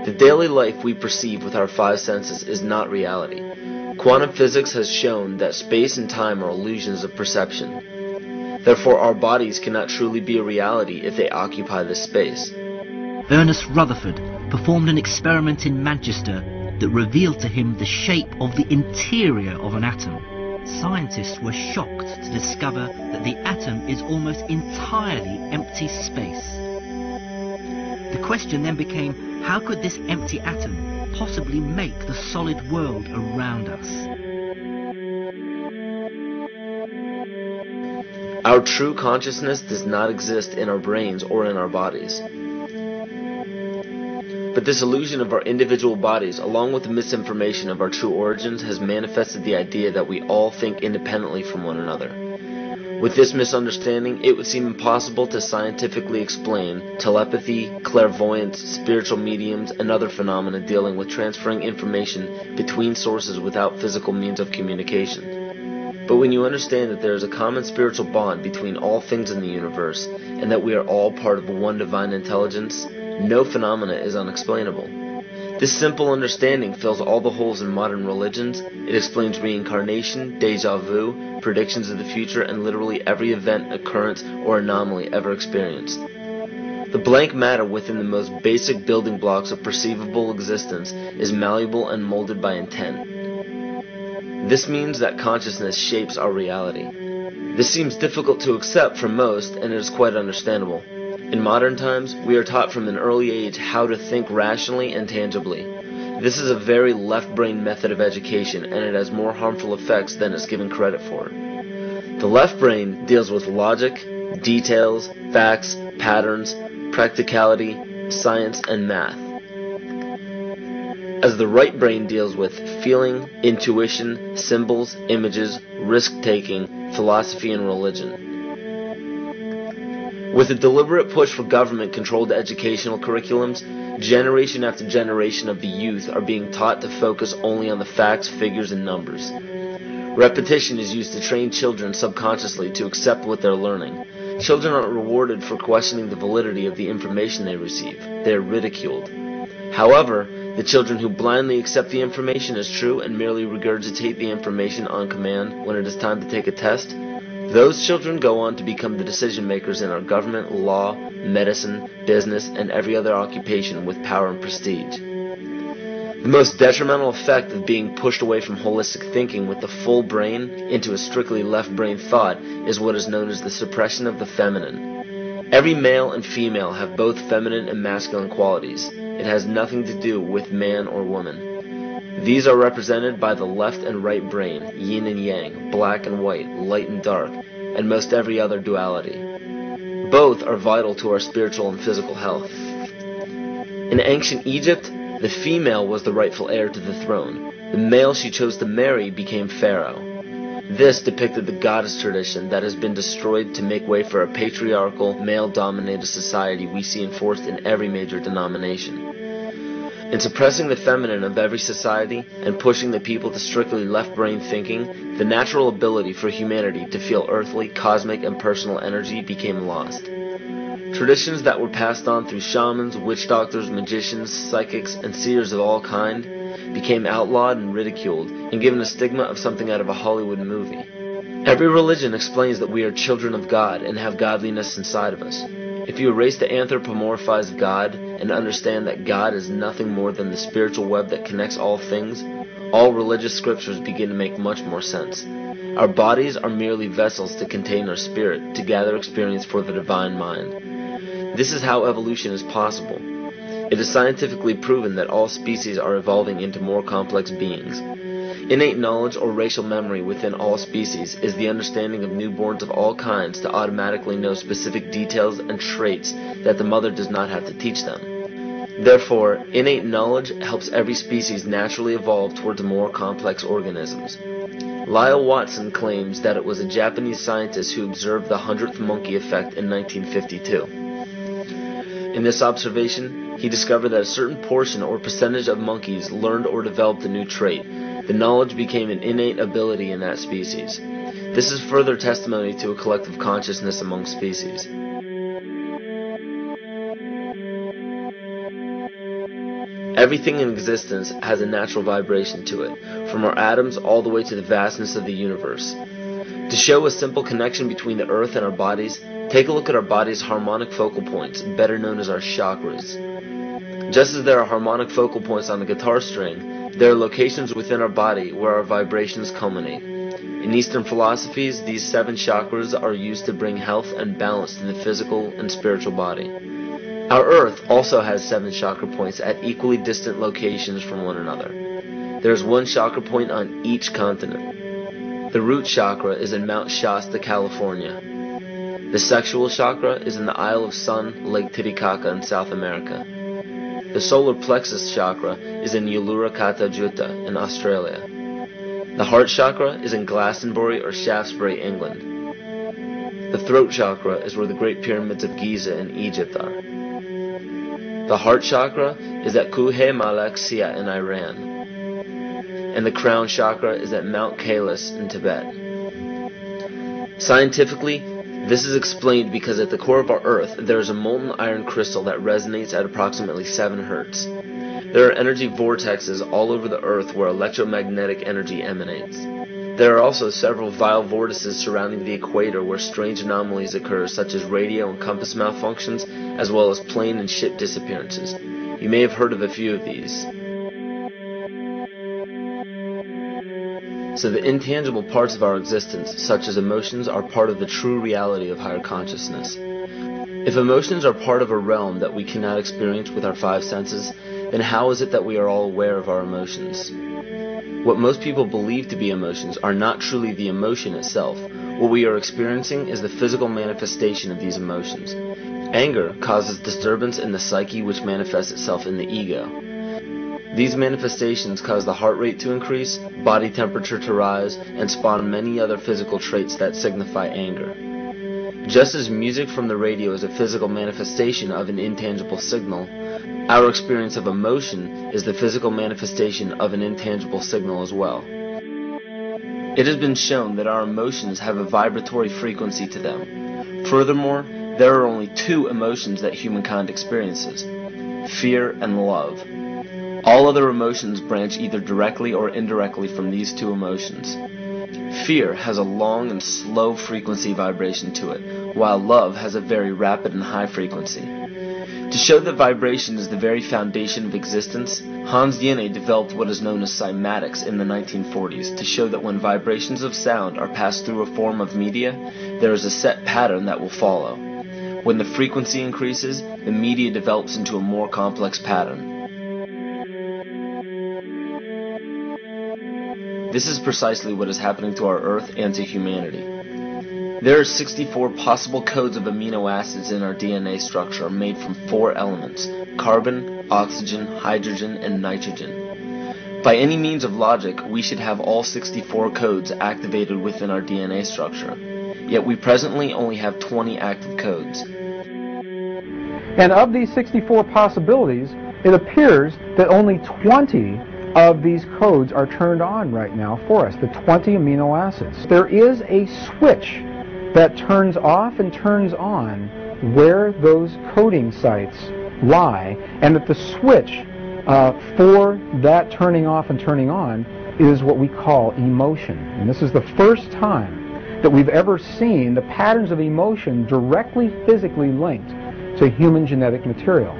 The daily life we perceive with our five senses is not reality. Quantum physics has shown that space and time are illusions of perception. Therefore, our bodies cannot truly be a reality if they occupy this space. Ernest Rutherford performed an experiment in Manchester that revealed to him the shape of the interior of an atom. Scientists were shocked to discover that the atom is almost entirely empty space. The question then became, how could this empty atom possibly make the solid world around us? Our true consciousness does not exist in our brains or in our bodies. But this illusion of our individual bodies, along with the misinformation of our true origins, has manifested the idea that we all think independently from one another. With this misunderstanding, it would seem impossible to scientifically explain telepathy, clairvoyance, spiritual mediums, and other phenomena dealing with transferring information between sources without physical means of communication. But when you understand that there is a common spiritual bond between all things in the universe, and that we are all part of one divine intelligence, no phenomena is unexplainable. This simple understanding fills all the holes in modern religions. It explains reincarnation, déjà vu, predictions of the future, and literally every event, occurrence, or anomaly ever experienced. The blank matter within the most basic building blocks of perceivable existence is malleable and molded by intent. This means that consciousness shapes our reality. This seems difficult to accept for most, and it is quite understandable. In modern times, we are taught from an early age how to think rationally and tangibly. This is a very left-brain method of education, and it has more harmful effects than it's given credit for. The left brain deals with logic, details, facts, patterns, practicality, science, and math, as the right brain deals with feeling, intuition, symbols, images, risk-taking, philosophy, and religion. With a deliberate push for government-controlled educational curriculums, generation after generation of the youth are being taught to focus only on the facts, figures, and numbers. Repetition is used to train children subconsciously to accept what they're learning. Children aren't rewarded for questioning the validity of the information they receive. They are ridiculed. However, the children who blindly accept the information as true and merely regurgitate the information on command when it is time to take a test, those children go on to become the decision makers in our government, law, medicine, business, and every other occupation with power and prestige. The most detrimental effect of being pushed away from holistic thinking with the full brain into a strictly left brain thought is what is known as the suppression of the feminine. Every male and female have both feminine and masculine qualities. It has nothing to do with man or woman. These are represented by the left and right brain, yin and yang, black and white, light and dark, and most every other duality. Both are vital to our spiritual and physical health. In ancient Egypt, the female was the rightful heir to the throne. The male she chose to marry became pharaoh. This depicted the goddess tradition that has been destroyed to make way for a patriarchal, male-dominated society we see enforced in every major denomination. In suppressing the feminine of every society and pushing the people to strictly left-brain thinking, the natural ability for humanity to feel earthly, cosmic, and personal energy became lost. Traditions that were passed on through shamans, witch doctors, magicians, psychics, and seers of all kind became outlawed and ridiculed and given a stigma of something out of a Hollywood movie. Every religion explains that we are children of God and have godliness inside of us. If you erase the anthropomorphized God and understand that God is nothing more than the spiritual web that connects all things, all religious scriptures begin to make much more sense. Our bodies are merely vessels to contain our spirit, to gather experience for the divine mind. This is how evolution is possible. It is scientifically proven that all species are evolving into more complex beings. Innate knowledge or racial memory within all species is the understanding of newborns of all kinds to automatically know specific details and traits that the mother does not have to teach them. Therefore, innate knowledge helps every species naturally evolve towards more complex organisms. Lyle Watson claims that it was a Japanese scientist who observed the 100th monkey effect in 1952. In this observation, he discovered that a certain portion or percentage of monkeys learned or developed a new trait. The knowledge became an innate ability in that species. This is further testimony to a collective consciousness among species. Everything in existence has a natural vibration to it, from our atoms all the way to the vastness of the universe. To show a simple connection between the earth and our bodies, take a look at our body's harmonic focal points, better known as our chakras. Just as there are harmonic focal points on the guitar string, there are locations within our body where our vibrations culminate. In Eastern philosophies, these 7 chakras are used to bring health and balance to the physical and spiritual body. Our Earth also has 7 chakra points at equally distant locations from one another. There is 1 chakra point on each continent. The root chakra is in Mount Shasta, California. The sexual chakra is in the Isle of Sun, Lake Titicaca in South America. The solar plexus chakra is in Uluru Kata Juta in Australia. The heart chakra is in Glastonbury or Shaftesbury, England. The throat chakra is where the Great Pyramids of Giza in Egypt are. The heart chakra is at Kuhe Malak Sia in Iran. And the crown chakra is at Mount Kailas in Tibet. Scientifically, this is explained because at the core of our Earth there is a molten iron crystal that resonates at approximately 7 Hz. There are energy vortexes all over the Earth where electromagnetic energy emanates. There are also several vile vortices surrounding the equator where strange anomalies occur, such as radio and compass malfunctions, as well as plane and ship disappearances. You may have heard of a few of these. So the intangible parts of our existence, such as emotions, are part of the true reality of higher consciousness. If emotions are part of a realm that we cannot experience with our 5 senses, then how is it that we are all aware of our emotions? What most people believe to be emotions are not truly the emotion itself. What we are experiencing is the physical manifestation of these emotions. Anger causes disturbance in the psyche, which manifests itself in the ego. These manifestations cause the heart rate to increase, body temperature to rise, and spawn many other physical traits that signify anger. Just as music from the radio is a physical manifestation of an intangible signal, our experience of emotion is the physical manifestation of an intangible signal as well. It has been shown that our emotions have a vibratory frequency to them. Furthermore, there are only 2 emotions that humankind experiences: fear and love. All other emotions branch either directly or indirectly from these 2 emotions. Fear has a long and slow frequency vibration to it, while love has a very rapid and high frequency. To show that vibration is the very foundation of existence, Hans Jenne developed what is known as cymatics in the 1940s to show that when vibrations of sound are passed through a form of media, there is a set pattern that will follow. When the frequency increases, the media develops into a more complex pattern. This is precisely what is happening to our Earth and to humanity. There are 64 possible codes of amino acids in our DNA structure made from 4 elements: carbon, oxygen, hydrogen, and nitrogen. By any means of logic, we should have all 64 codes activated within our DNA structure. Yet we presently only have 20 active codes. And of these 64 possibilities, it appears that only 20 of these codes are turned on right now for us, the 20 amino acids. There is a switch that turns off and turns on where those coding sites lie, and that the switch for that turning off and turning on is what we call emotion. And this is the first time that we've ever seen the patterns of emotion directly physically linked to human genetic material.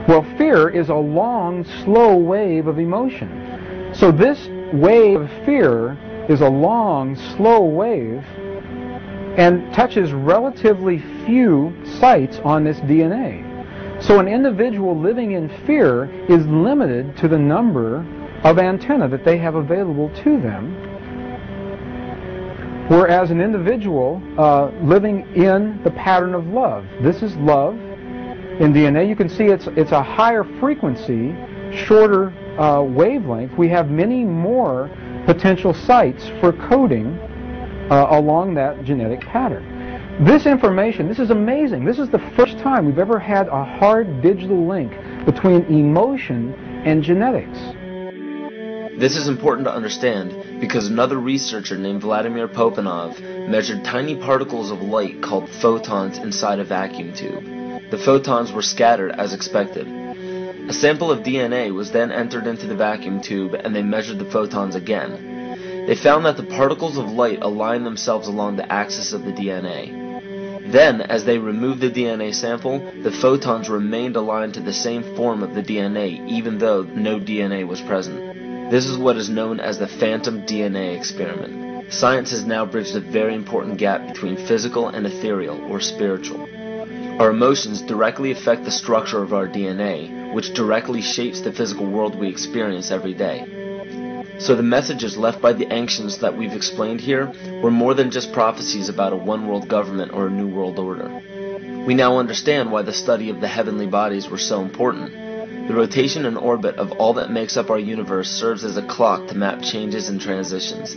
Well, fear is a long, slow wave of emotion. So this wave of fear is a long, slow wave and touches relatively few sites on this DNA. So an individual living in fear is limited to the number of antennae that they have available to them, whereas an individual living in the pattern of love, this is love. In DNA, you can see it's a higher frequency, shorter wavelength. We have many more potential sites for coding along that genetic pattern. This information, this is amazing. This is the first time we've ever had a hard digital link between emotion and genetics. This is important to understand because another researcher named Vladimir Popanov measured tiny particles of light called photons inside a vacuum tube. The photons were scattered as expected. A sample of DNA was then entered into the vacuum tube and they measured the photons again. They found that the particles of light aligned themselves along the axis of the DNA. Then, as they removed the DNA sample, the photons remained aligned to the same form of the DNA, even though no DNA was present. This is what is known as the phantom DNA experiment. Science has now bridged a very important gap between physical and ethereal, or spiritual. Our emotions directly affect the structure of our DNA, which directly shapes the physical world we experience every day. So the messages left by the ancients that we've explained here were more than just prophecies about a one-world government or a new world order. We now understand why the study of the heavenly bodies were so important. The rotation and orbit of all that makes up our universe serves as a clock to map changes and transitions.